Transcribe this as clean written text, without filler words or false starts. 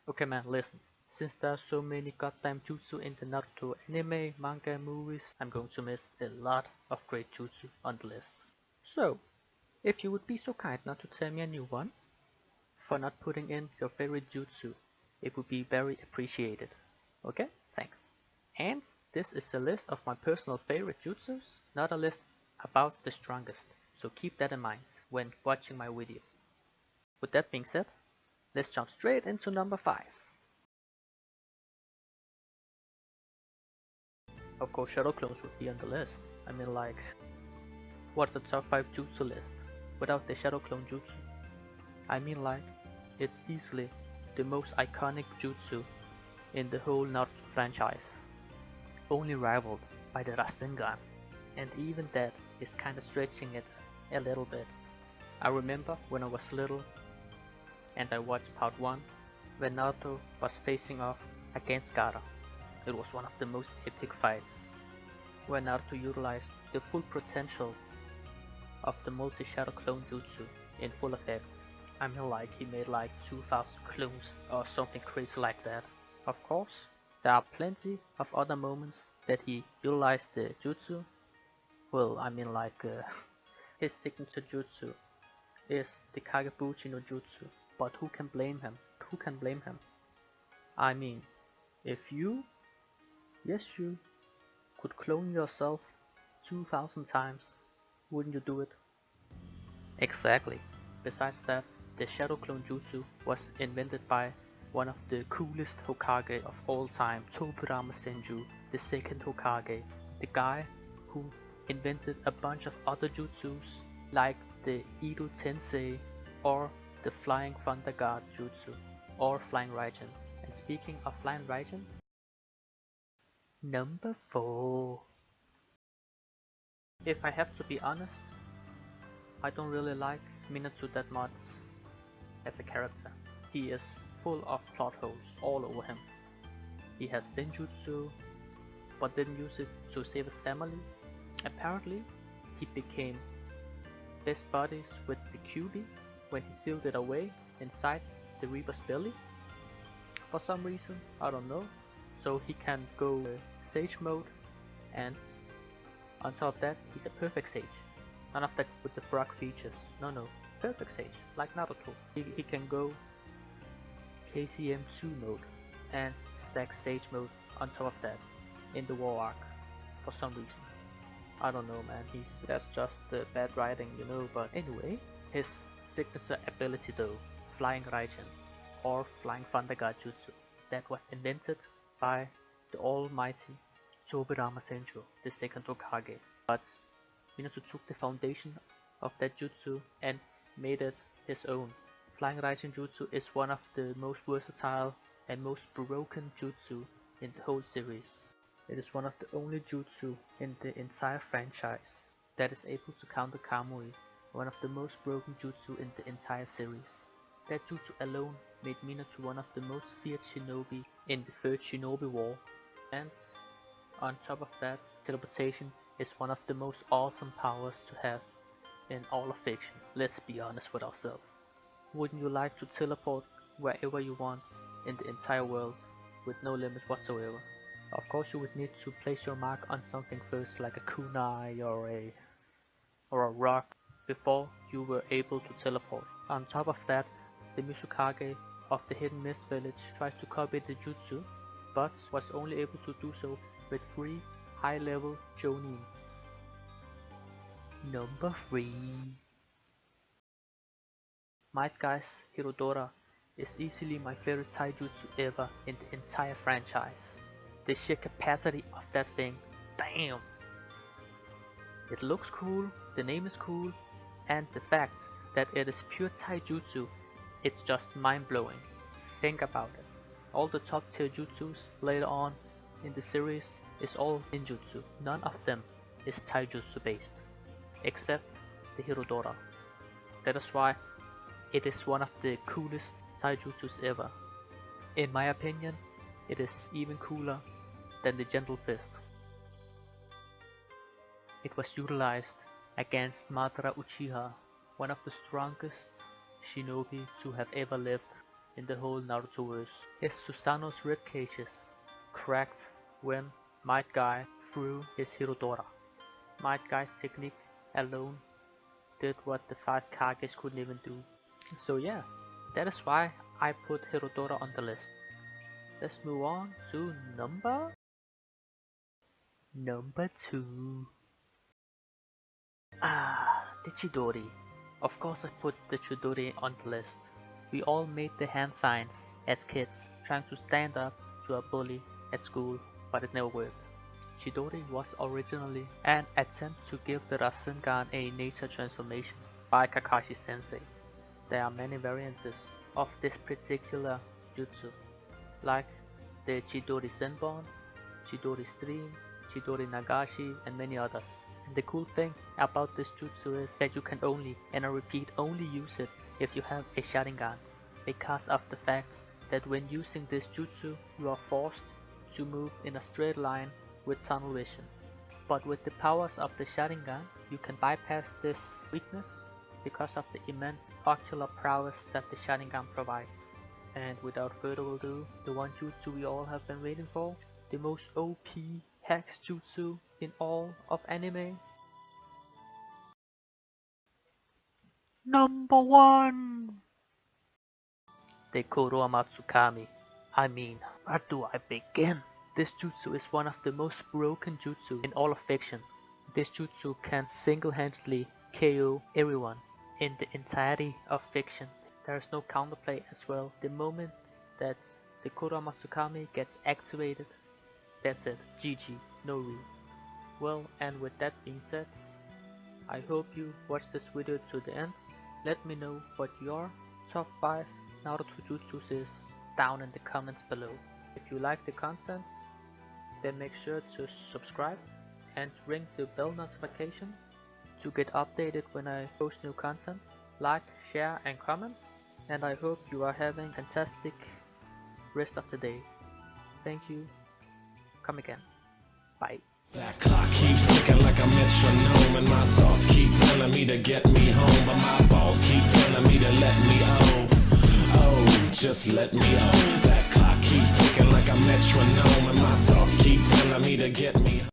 Okay man, listen. Since there's so many goddamn jutsu in the Naruto anime, manga, movies, I'm going to miss a lot of great jutsu on the list. So, if you would be so kind not to tell me a new one, for not putting in your favorite jutsu, it would be very appreciated. Okay? Thanks. And this is a list of my personal favorite jutsus, not a list about the strongest, so keep that in mind when watching my video. With that being said, let's jump straight into number 5. Of course, Shadow Clones would be on the list. I mean, like, what's the top 5 jutsu list without the Shadow Clone Jutsu? I mean, like, it's easily the most iconic jutsu in the whole Naruto franchise, only rivaled by the Rasengan, and even that is kinda stretching it a little bit. I remember when I was little and I watched part 1 when Naruto was facing off against Gaara. It was one of the most epic fights, where Naruto utilized the full potential of the multi-shadow clone jutsu in full effect. I mean, like, he made like 2000 clones or something crazy like that. Of course, there are plenty of other moments that he utilized the jutsu. Well, I mean, like, his signature jutsu is the Kagebuchi no Jutsu, but who can blame him? Who can blame him? I mean, if you, yes you, could clone yourself 2000 times, wouldn't you do it? Exactly. Besides that, the Shadow Clone Jutsu was invented by one of the coolest Hokage of all time, Tobirama Senju, the second Hokage, the guy who invented a bunch of other jutsus like the Edo Tensei or the Flying Thunder Guard Jutsu or Flying Raijin. And speaking of Flying Raijin, number 4. If I have to be honest, I don't really like Minato that much as a character. He is full of plot holes all over him. He has Senjutsu, but didn't use it to save his family. Apparently, he became best buddies with the Kyuubi when he sealed it away inside the Reaper's belly. For some reason, I don't know. So he can go Sage mode, and on top of that, he's a perfect Sage. None of that with the frog features. No, perfect Sage, like Naruto. He can go KCM 2 mode and stack Sage mode on top of that in the war arc for some reason. I don't know, man, that's just bad writing, you know, but anyway, his signature ability though, Flying Raijin or Flying Thunder Guard Jutsu, that was invented by the almighty Tobirama Senju, the second Hokage, but Minato took the foundation of that jutsu and made it his own. Flying Raijin Jutsu is one of the most versatile and most broken jutsu in the whole series. It is one of the only jutsu in the entire franchise that is able to counter Kamui, one of the most broken jutsu in the entire series. That jutsu alone made Minato one of the most feared shinobi in the third shinobi war, and on top of that, teleportation is one of the most awesome powers to have in all of fiction. Let's be honest with ourselves. Wouldn't you like to teleport wherever you want in the entire world with no limits whatsoever? Of course, you would need to place your mark on something first, like a kunai or a rock, before you were able to teleport. On top of that, the Mizukage of the Hidden Mist Village tries to copy the jutsu, but was only able to do so with 3 high-level Jonin. Number 3. Might Guy's Hirodora is easily my favorite taijutsu ever in the entire franchise. The sheer capacity of that thing, damn! It looks cool, the name is cool, and the fact that it is pure taijutsu, it's just mind-blowing. Think about it. All the top tier jutsus later on in the series is all ninjutsu. None of them is taijutsu based, except the Hirodora. That is why it is one of the coolest taijutsus ever. In my opinion, it is even cooler than the Gentle Fist. It was utilized against Madara Uchiha, one of the strongest shinobi to have ever lived. in the whole Narutoverse. His Susanoo's ribcages cracked when Might Guy threw his Hirodora. Might Guy's technique alone did what the 5 Kages couldn't even do. So yeah, that is why I put Hirodora on the list. Let's move on to number 2. The Chidori. Of course I put the Chidori on the list. We all made the hand signs as kids, trying to stand up to a bully at school, but it never worked. Chidori was originally an attempt to give the Rasengan a nature transformation by Kakashi Sensei. There are many variants of this particular jutsu, like the Chidori Senbon, Chidori Stream, Chidori Nagashi, and many others. And the cool thing about this jutsu is that you can only, and I repeat, only use it if you have a Sharingan, because of the fact that when using this jutsu you are forced to move in a straight line with tunnel vision. But with the powers of the Sharingan you can bypass this weakness because of the immense ocular prowess that the Sharingan provides. And without further ado, the one jutsu we all have been waiting for, the most OP hex jutsu in all of anime. Number 1! The Kodoa Matsukami. I mean, where do I begin? This jutsu is one of the most broken jutsu in all of fiction. This jutsu can single-handedly KO everyone in the entirety of fiction. There is no counterplay as well. The moment that the Kodoa Matsukami gets activated, that's it, GG, no re. Well, and with that being said, I hope you watch this video to the end. Let me know what your top 5 Naruto Jutsus is down in the comments below. If you like the content, then make sure to subscribe and ring the bell notification to get updated when I post new content. Like, share and comment, and I hope you are having a fantastic rest of the day. Thank you. Come again. Bye. That clock keeps ticking like a metronome, and my thoughts keep telling me to get me home, but my balls keep telling me to let me oh, just let me That clock keeps ticking like a metronome, and my thoughts keep telling me to get me home.